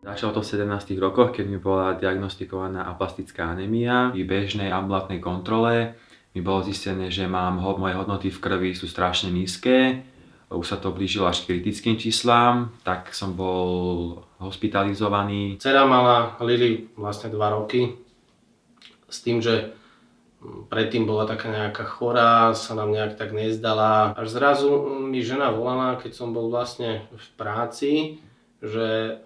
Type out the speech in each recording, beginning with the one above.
Začalo to v 17 rokoch, keď mi bola diagnostikovaná aplastická anémia. Pri bežnej ambulantnej kontrole mi bolo zistené, že moje hodnoty v krvi sú strašne nízke. Už sa to blížilo až k kritickým číslám, tak som bol hospitalizovaný. Dcera mala Lili vlastne 2 roky s tým, že predtým bola taká nejaká chorá, sa nám nejak tak nezdala. Až zrazu mi žena volala, keď som bol vlastne v práci, že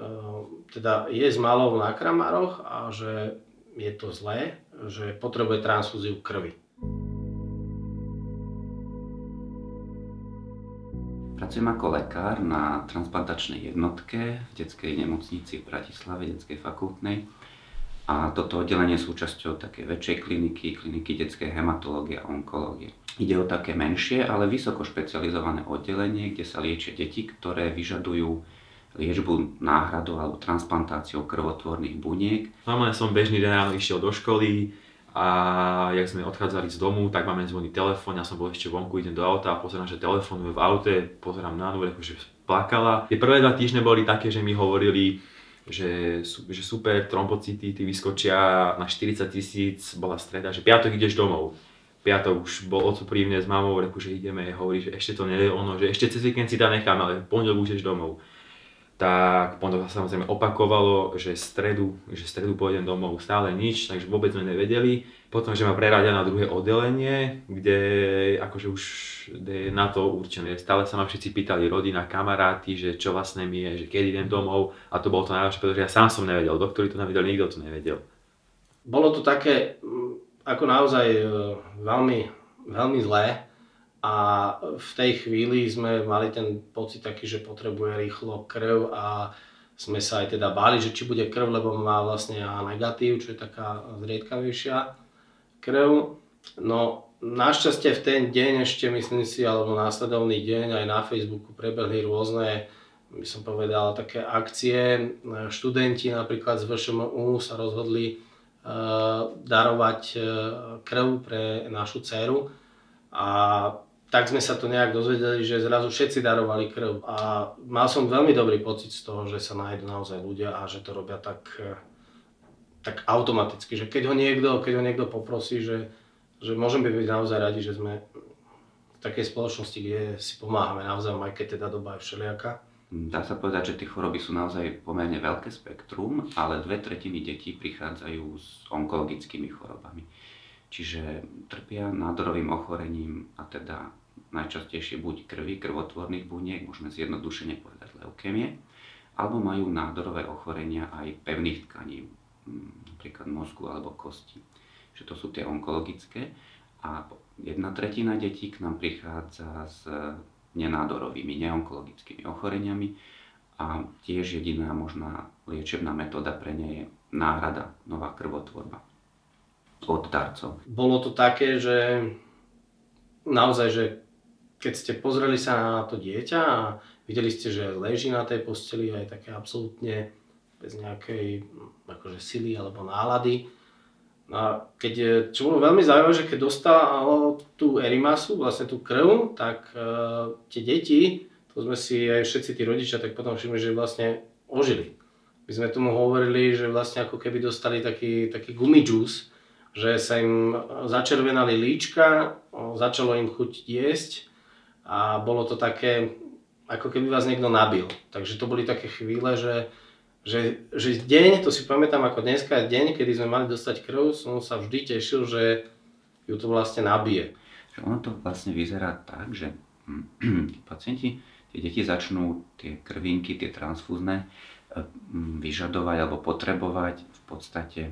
teda je s malou na kramároch a že je to zlé, že potrebuje transfúziu krvi. Pracujem ako lekár na transplantačnej jednotke v detskej nemocnici v Bratislave, detskej fakultnej. A toto oddelenie sú súčasťou také väčšej kliniky detskej hematológie a onkológie. Ide o také menšie, ale vysoko špecializované oddelenie, kde sa liečia deti, ktoré vyžadujú liečbu náhradou alebo transplantáciou krvotvorných buniek. Normálne som bežný deň ráno išiel do školy a jak sme odchádzali z domu, tak máme zvoní telefón, ja som bol ešte vonku, idem do auta a pozerám, že telefonuje v aute, pozerám na Nuru, že plakala. Tie prvé 2 týždne boli také, že mi hovorili, že super, trombocity, ty vyskočia na 40 000, bola streda, že piatok ideš domov. Piatok už bol otco pri mne s mamou, že ideme, hovorí, že ešte to nie je ono, že ešte cez víkend si tam necháme, ale v pondelok už ideš domov. Tak potom sa samozrejme opakovalo, že stredu pôjdem domov, stále nič, takže vôbec sme nevedeli. Potom, že ma preradia na druhé oddelenie, kde akože už je na to určené. Stále sa ma všetci pýtali, rodina, kamaráti, že čo vlastne mi je, že kedy idem domov. A to bolo to najlepšie, pretože ja sám som nevedel, doktori to nevedel, nikto to nevedel. Bolo to také ako naozaj veľmi, veľmi zlé. A v tej chvíli sme mali ten pocit taký, že potrebuje rýchlo krv a sme sa aj teda báli, že či bude krv, lebo má vlastne A negatív, čo je taká zriedkavejšia krv. No našťastie v ten deň ešte myslím si, alebo následovný deň aj na Facebooku prebehli rôzne, by som povedal, také akcie. Študenti napríklad z VŠMU sa rozhodli darovať krv pre našu dceru a tak sme sa to nejak dozvedeli, že zrazu všetci darovali krv. A mal som veľmi dobrý pocit z toho, že sa nájdú naozaj ľudia a že to robia tak automaticky. Že keď ho niekto poprosí, že môžeme byť naozaj radi, že sme v takej spoločnosti, kde si pomáhame naozaj, aj keď teda doba je všelijaká. Dá sa povedať, že tie choroby sú naozaj pomerne veľké spektrum, ale 2/3 detí prichádzajú s onkologickými chorobami. Čiže trpia nádorovým ochorením a teda najčastejšie buď krvotvorných buniek, môžeme zjednodušene povedať leukémie, alebo majú nádorové ochorenia aj pevných tkaní, napríklad mozgu alebo kosti. Že to sú tie onkologické a 1/3 detí k nám prichádza s nenádorovými, neonkologickými ochoreniami a tiež jediná možná liečebná metóda pre ne je náhrada, nová krvotvorba od darcov. Bolo to také, že naozaj, že keď ste pozreli sa na to dieťa a videli ste, že leží na tej posteli aj také absolútne bez nejakej akože sily alebo nálady. No a čo bolo veľmi zaujímavé, že keď dostalo tú erimasu, vlastne tú krv, tak tie deti, to sme si aj všetci tí rodičia tak potom všimli, že vlastne ožili. My sme tomu hovorili, že vlastne ako keby dostali taký gumidžús, že sa im začervenali líčka, začalo im chutiť jesť a bolo to také, ako keby vás niekto nabil. Takže to boli také chvíle, že deň, to si pamätám ako dneska je deň, kedy sme mali dostať krv, som sa vždy tešil, že ju to vlastne nabije. Ono to vlastne vyzerá tak, že pacienti, tie deti začnú tie krvinky, tie transfúzne vyžadovať alebo potrebovať v podstate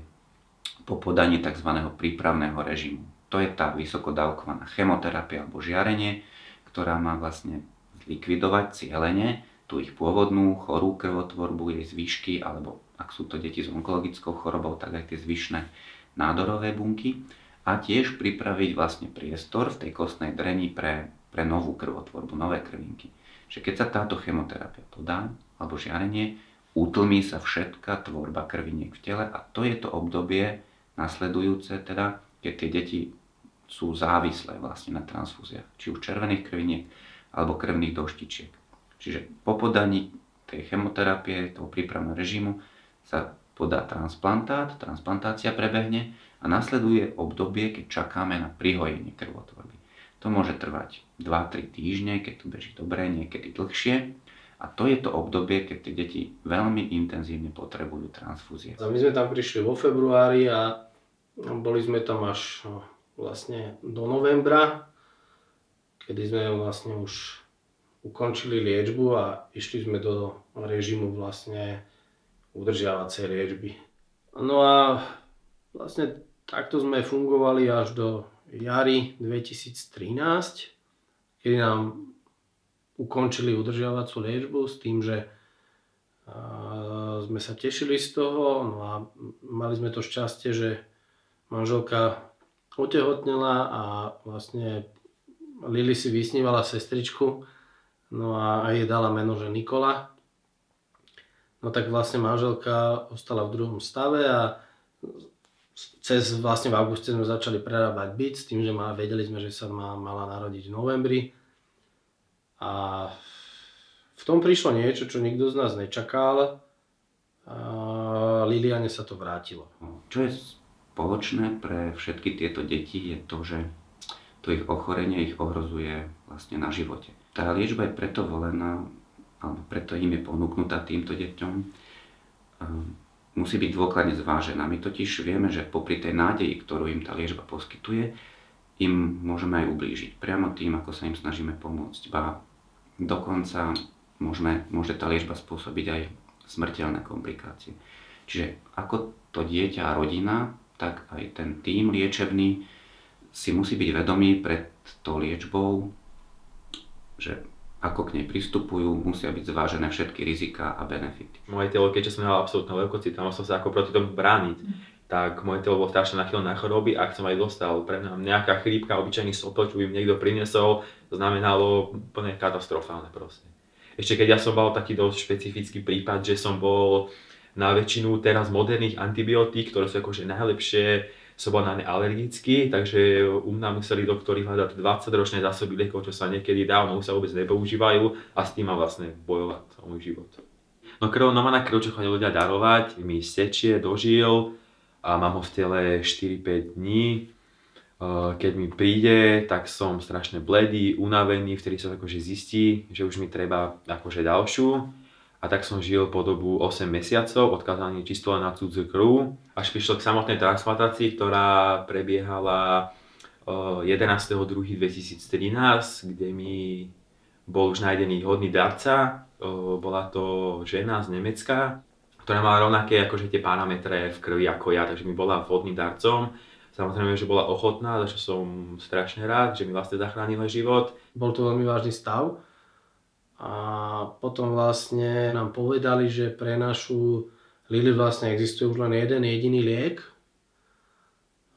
po podaní tzv. Prípravného režimu. To je tá vysokodávkovaná chemoterapia alebo žiarenie, ktorá má vlastne zlikvidovať cielene tú ich pôvodnú chorú krvotvorbu, jej zvyšky, alebo ak sú to deti s onkologickou chorobou, tak aj tie zvyšné nádorové bunky a tiež pripraviť vlastne priestor v tej kostnej dreni pre novú krvotvorbu, nové krvinky. Že keď sa táto chemoterapia podá, alebo žiarenie, utlmí sa všetká tvorba krviniek v tele a to je to obdobie nasledujúce, teda, keď tie deti sú závislé vlastne na transfúziách, či už červených krviniek alebo krvných doštičiek. Čiže po podaní tej chemoterapie, toho prípravného režimu sa podá transplantácia prebehne a nasleduje obdobie, keď čakáme na prihojenie krvotvorby. To môže trvať 2-3 týždne, keď to beží dobre, niekedy dlhšie. A to je to obdobie, keď tie deti veľmi intenzívne potrebujú transfúzie. My sme tam prišli vo februári a boli sme tam až vlastne do novembra, kedy sme vlastne už ukončili liečbu a išli sme do režimu vlastne udržiavacej liečby. No a vlastne takto sme fungovali až do jary 2013, kedy nám ukončili udržiavacú liečbu s tým, že sme sa tešili z toho, no a mali sme to šťastie, že manželka otehotnela a vlastne Lili si vysnívala sestričku, no a jej dala meno, že Nikola. No tak vlastne manželka ostala v druhom stave a vlastne v auguste sme začali prerábať byt s tým, že vedeli sme, že sa mala narodiť v novembri. A v tom prišlo niečo, čo nikto z nás nečakal. A Liliane sa to vrátilo. Čo je spoločné pre všetky tieto deti je to, že to ich ochorenie ich ohrozuje vlastne na živote. Tá liečba je preto volená, alebo preto im je ponúknutá týmto deťom, musí byť dôkladne zvážená. My totiž vieme, že popri tej nádeji, ktorú im tá liečba poskytuje, im môžeme aj ublížiť. Priamo tým, ako sa im snažíme pomôcť. Ba dokonca môže tá liečba spôsobiť aj smrteľné komplikácie. Čiže ako to dieťa a rodina, tak aj ten tím liečebný si musí byť vedomý pred tou liečbou, že ako k nej pristupujú, musia byť zvážené všetky riziká a benefity. Moje telo, keďže som mal absolútne leukocit a musel sa ako proti tomu brániť, tak moje telo bolo strašne nachylné na choroby a ak som aj dostal pre mňa nejaká chrípka, obyčajný sopel, čo by mi niekto priniesol, to znamenalo úplne katastrofálne proste. Ešte keď ja som mal taký dosť špecifický prípad, že som bol na väčšinu teraz moderných antibiotík, ktoré sú akože najlepšie, som bol na ne alergický, takže u mňa museli doktori hľadať 20-ročné zásoby liekov, čo sa niekedy dávno už sa vôbec nepoužívajú a s tým mám vlastne bojovať o môj život. No normálna krv, čo chodili ľudia darovať, mi stečie, dožil a mám ho v tele 4-5 dní. Keď mi príde, tak som strašne bledý, unavený, vtedy sa akože zistí, že už mi treba akože ďalšiu. A tak som žil po dobu 8 mesiacov, odkázaný čisto len na cudzú krv. Až prišlo k samotnej transplantácii, ktorá prebiehala 11.2.2013, kde mi bol už nájdený hodný darca. Bola to žena z Nemecka, ktorá mala rovnaké akože tie parametre v krvi ako ja, takže mi bola vhodným darcom. Samozrejme, že bola ochotná, za čo som strašne rád, že mi vlastne zachránila život. Bol to veľmi vážny stav a potom vlastne nám povedali, že pre našu Lili vlastne existuje už len jeden jediný liek.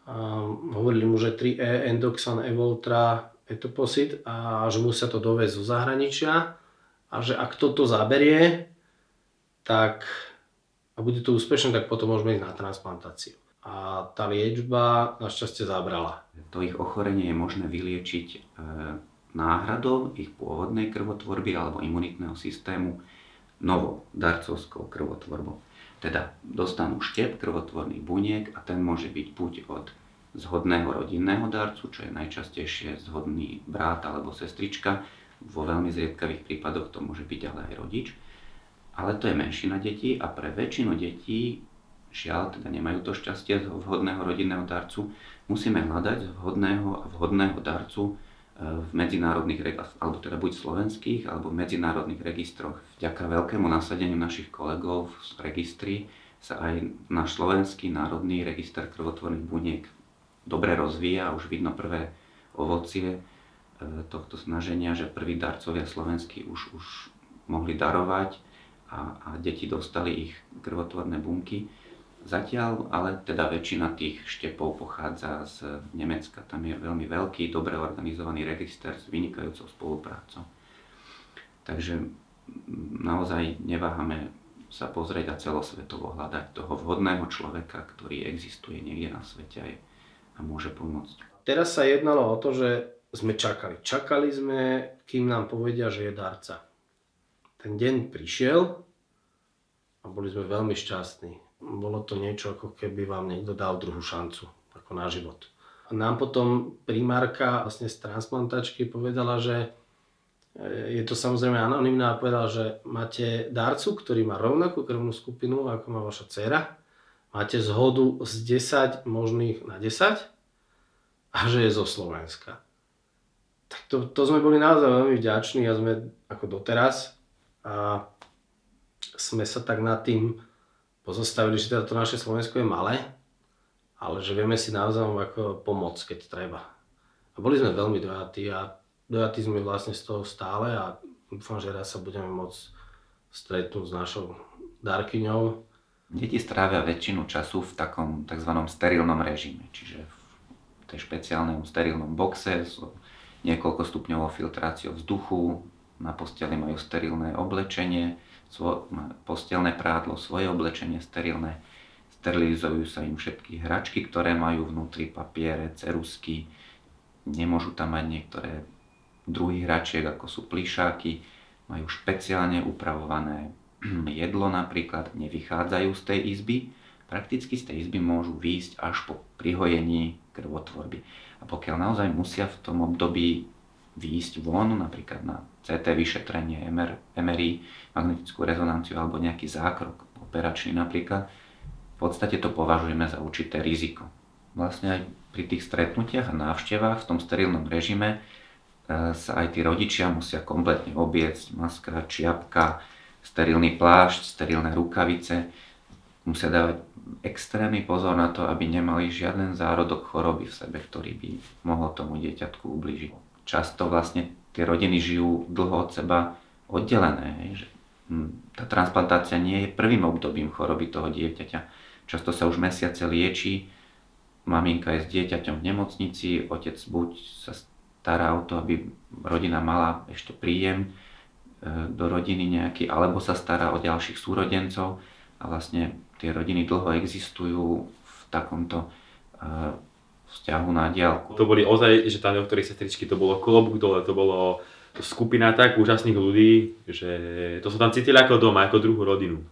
A hovorili mu, že 3E, Endoxan, Evoltra, Etoposide a že musia to doviesť zo zahraničia a že ak toto zaberie, tak a bude to úspešné, tak potom môžeme ísť na transplantáciu. A tá liečba našťastie zabrala. To ich ochorenie je možné vyliečiť náhradou ich pôvodnej krvotvorby alebo imunitného systému novou darcovskou krvotvorbou. Teda dostanú štep krvotvorných buniek a ten môže byť buď od zhodného rodinného darcu, čo je najčastejšie zhodný brat alebo sestrička. Vo veľmi zriedkavých prípadoch to môže byť ale aj rodič. Ale to je menšina detí a pre väčšinu detí žiaľ, teda nemajú to šťastie z vhodného rodinného darcu, musíme hľadať vhodného darcu v medzinárodných, alebo teda buď slovenských, alebo v medzinárodných registroch. Vďaka veľkému nasadeniu našich kolegov v registri sa aj náš slovenský národný register krvotvorných buniek dobre rozvíja a už vidno prvé ovocie tohto snaženia, že prví darcovia slovenskí už mohli darovať a deti dostali ich krvotvorné bunky. Zatiaľ ale teda väčšina tých štepov pochádza z Nemecka. Tam je veľmi veľký, dobre organizovaný register s vynikajúcou spoluprácou. Takže naozaj neváhame sa pozrieť a celosvetovo hľadať toho vhodného človeka, ktorý existuje niekde na svete a môže pomôcť. Teraz sa jednalo o to, že sme čakali. Čakali sme, kým nám povedia, že je darca. Ten deň prišiel a a boli sme veľmi šťastní. Bolo to niečo, ako keby vám niekto dal druhú šancu, ako na život. A nám potom primárka vlastne z transplantačky povedala, že je to samozrejme anonymné a povedala, že máte darcu, ktorý má rovnakú krvnú skupinu, ako má vaša dcéra. Máte zhodu z 10 možných na 10 a že je zo Slovenska. Tak to sme boli naozaj veľmi vďační a sme ako doteraz a sme sa tak nad tým pozastavili, že teda to naše Slovensko je malé, ale že vieme si navzájom ako pomôcť, keď treba. A boli sme veľmi dojatí a dojatí sme vlastne z toho stále a dúfam, že raz sa budeme môcť stretnúť s našou darkyňou. Deti strávia väčšinu času v takom tzv. Sterilnom režime, čiže v tej špeciálnom sterilnom boxe s niekoľko stupňovou filtráciou vzduchu, na posteli majú sterilné oblečenie, postelné prádlo, svoje oblečenie sterilné, sterilizujú sa im všetky hračky, ktoré majú vnútri, papiere, ceruzky, nemôžu tam mať niektoré druhy hračiek, ako sú plišáky, majú špeciálne upravované jedlo napríklad, nevychádzajú z tej izby, prakticky z tej izby môžu výjsť až po prihojení krvotvorby. A pokiaľ naozaj musia v tom období výjsť von, napríklad na CT vyšetrenie, MRI, magnetickú rezonanciu alebo nejaký zákrok operačný napríklad, v podstate to považujeme za určité riziko. Vlastne aj pri tých stretnutiach a návštevách v tom sterilnom režime sa aj tí rodičia musia kompletne obliecť, maska, čiapka, sterilný plášť, sterilné rukavice. Musia dávať extrémny pozor na to, aby nemali žiaden zárodok choroby v sebe, ktorý by mohol tomu dieťatku ublížiť. Často vlastne tie rodiny žijú dlho od seba oddelené. Že tá transplantácia nie je prvým obdobím choroby toho dieťaťa. Často sa už mesiace lieči, maminka je s dieťaťom v nemocnici, otec buď sa stará o to, aby rodina mala ešte príjem do rodiny nejaký, alebo sa stará o ďalších súrodencov a vlastne tie rodiny dlho existujú v takomto vzťahu na diaľku. To boli ozaj, že tam doktori sestričky, to bolo klobúk dole, to bolo skupina tak úžasných ľudí, že to som tam cítil ako doma, ako druhú rodinu.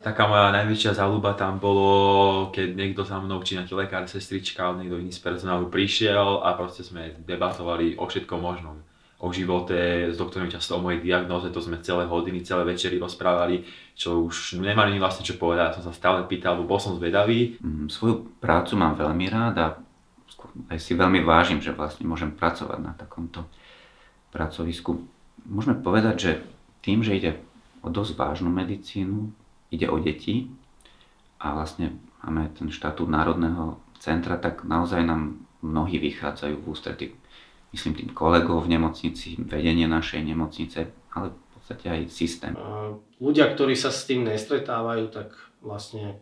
Taká moja najväčšia záľuba tam bolo, keď niekto za mnou, či nejaký lekár, sestrička, alebo niekto iný z personálu prišiel a proste sme debatovali o všetkom možnom. O živote, s doktorom často o mojej diagnóze, to sme celé hodiny, celé večery rozprávali, čo už nemali vlastne čo povedať, ja som sa stále pýtal, bol som zvedavý. Svoju prácu mám veľmi rád a aj si veľmi vážim, že vlastne môžem pracovať na takomto pracovisku. Môžeme povedať, že tým, že ide o dosť vážnu medicínu, ide o deti a vlastne máme ten štatút národného centra, tak naozaj nám mnohí vychádzajú v ústrety. Myslím tým kolegov v nemocnici, vedenie našej nemocnice, ale v podstate aj systém. Ľudia, ktorí sa s tým nestretávajú, tak vlastne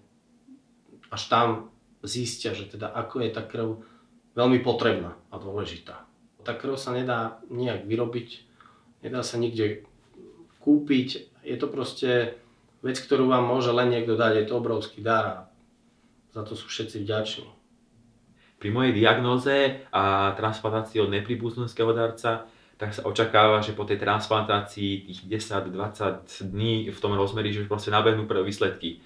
až tam zistia, že teda ako je tá krv veľmi potrebná a dôležitá. Tá krv sa nedá nejak vyrobiť, nedá sa nikde kúpiť, je to proste vec, ktorú vám môže len niekto dať, je to obrovský dar a za to sú všetci vďační. Pri mojej diagnóze a transplantácii od nepríbuzneckého darca, tak sa očakáva, že po tej transplantácii tých 10-20 dní v tom rozmeri, že už proste nabehnú prvé výsledky.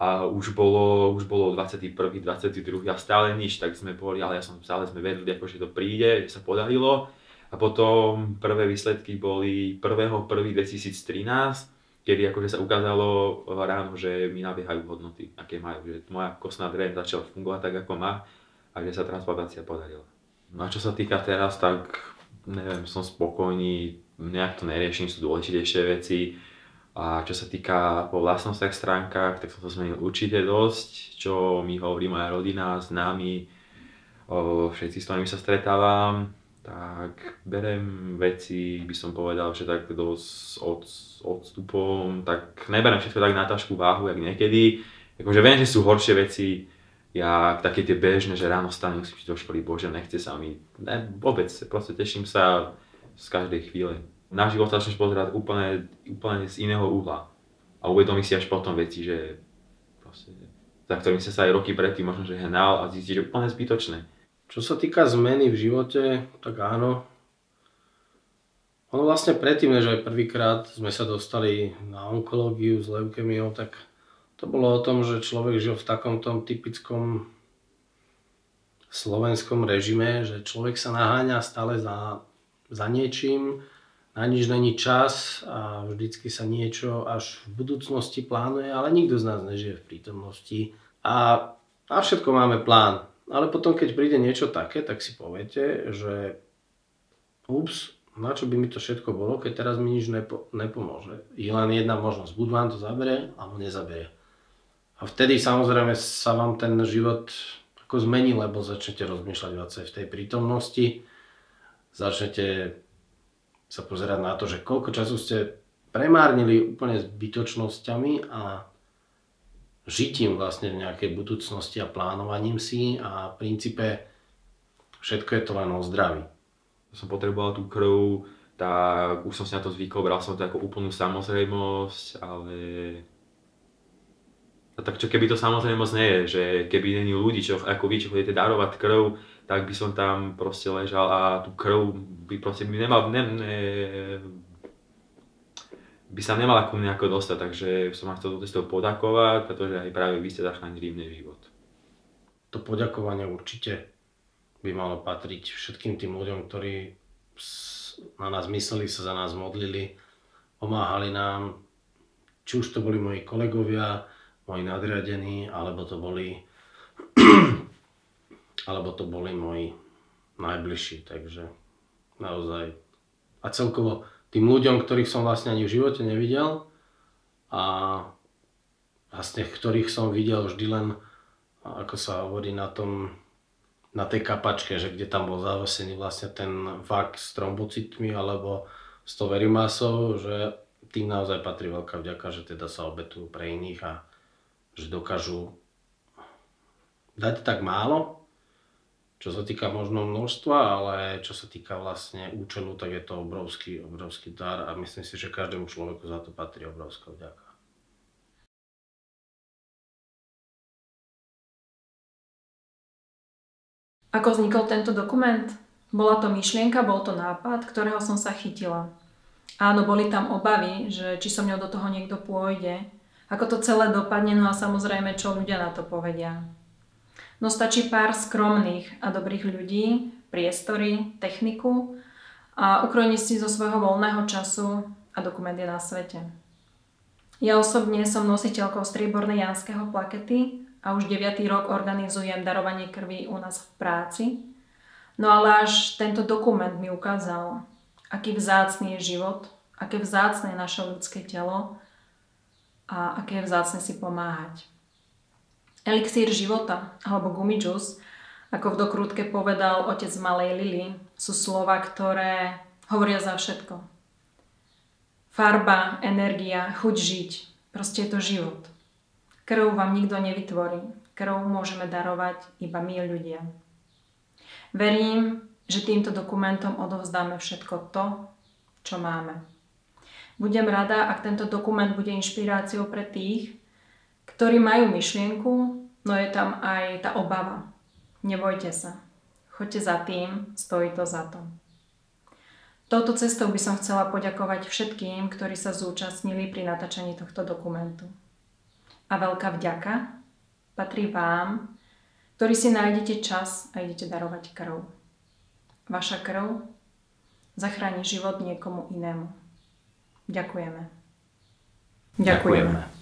A už bolo 21. 22. a stále nič, tak sme boli, ale stále sme vedeli, že to príde, že sa podarilo. A potom prvé výsledky boli 1.1.2013, kedy akože sa ukázalo ráno, že mi nabiehajú hodnoty, aké majú, že moja kostná dreň začala fungovať tak, ako má a že sa transplantácia podarila. No a čo sa týka teraz, tak neviem, som spokojný, nejak to neriešim, sú dôležitejšie veci. A čo sa týka po vlastnostiach stránkach, tak som to zmenil určite dosť, čo mi hovorí moja rodina, známi, všetci, s ktorými sa stretávam. Tak berem veci, by som povedal, že tak dosť odstupom, tak neberem všetko tak na ťažkú váhu, jak niekedy. Akože viem, že sú horšie veci, jak také tie bežné, že ráno stanem, musím ísť do školy, bože, nechce sa mi. Ne, vôbec, proste teším sa z každej chvíle. Na život začneš pozerať úplne z iného uhla a uvedomí si až potom veci, že proste, za ktorými sa aj roky predtým možno že hnal a zistíš, že je úplne zbytočné. Čo sa týka zmeny v živote, tak áno. Ono vlastne predtým, než aj prvýkrát sme sa dostali na onkológiu s leukemiou, tak To bolo o tom, že človek žil v takomto typickom slovenskom režime, že človek sa naháňa stále za niečím, na nič není čas a vždycky sa niečo až v budúcnosti plánuje, ale nikto z nás nežije v prítomnosti. A na všetko máme plán. Ale potom, keď príde niečo také, tak si poviete, že ups, na čo by mi to všetko bolo, keď teraz mi nič nepomôže. Je len jedna možnosť, buď vám to zabere, alebo nezabere. A vtedy samozrejme sa vám ten život ako zmení, lebo začnete rozmýšľať viacej v tej prítomnosti. Začnete sa pozerať na to, že koľko času ste premárnili úplne zbytočnosťami a žitím vlastne v nejakej budúcnosti a plánovaním si a v princípe všetko je to len o zdraví. Som potreboval tú krv, tak už som si na to zvykol, bral som to ako úplnú samozrejmosť, ale a tak čo keby to samozrejmosť nie je, že keby není ľudí, čo ako vy, čo chodíte darovať krv, tak by som tam proste ležal a tú krv by proste by sa nemala ku mne ako dostať, takže som vám chcel to poďakovať, pretože aj práve vy ste zachránili mne život. To poďakovanie určite by malo patriť všetkým tým ľuďom, ktorí na nás mysleli, sa za nás modlili, pomáhali nám, či už to boli moji kolegovia, moji nadriadení, alebo to boli moji najbližší, takže naozaj. A celkovo tým ľuďom, ktorých som vlastne ani v živote nevidel a vlastne ktorých som videl vždy len, ako sa hovorí na tej kapačke, že kde tam bol zavesený vlastne ten vak s trombocitmi alebo s tou verimasou, že tým naozaj patrí veľká vďaka, že teda sa obetujú pre iných a že dokážu dať tak málo, čo sa týka možno množstva, ale čo sa týka vlastne účelu, tak je to obrovský dar a myslím si, že každému človeku za to patrí obrovská vďaka. Ako vznikol tento dokument? Bola to myšlienka, bol to nápad, ktorého som sa chytila. Áno, boli tam obavy, že či so mňou do toho niekto pôjde, ako to celé dopadne, no a samozrejme, čo ľudia na to povedia. No stačí pár skromných a dobrých ľudí, priestory, techniku a ukrojení si zo svojho voľného času a dokument je na svete. Ja osobne som nositeľkou striebornej Janského plakety a už 9. rok organizujem darovanie krvi u nás v práci. No ale až tento dokument mi ukázal, aký vzácny je život, aké vzácne je naše ľudské telo a aké je vzácne si pomáhať. Elixír života, alebo gumidžus, ako v dokrútke povedal otec malej Lily, sú slova, ktoré hovoria za všetko. Farba, energia, chuť žiť, proste je to život. Krv vám nikto nevytvorí, krv môžeme darovať iba my ľudia. Verím, že týmto dokumentom odovzdáme všetko to, čo máme. Budem rada, ak tento dokument bude inšpiráciou pre tých, ktorí majú myšlienku, no je tam aj tá obava. Nebojte sa. Choďte za tým, stojí to za to. Touto cestou by som chcela poďakovať všetkým, ktorí sa zúčastnili pri natáčaní tohto dokumentu. A veľká vďaka patrí vám, ktorí si nájdete čas a idete darovať krv. Vaša krv zachráni život niekomu inému. Ďakujeme. Ďakujeme.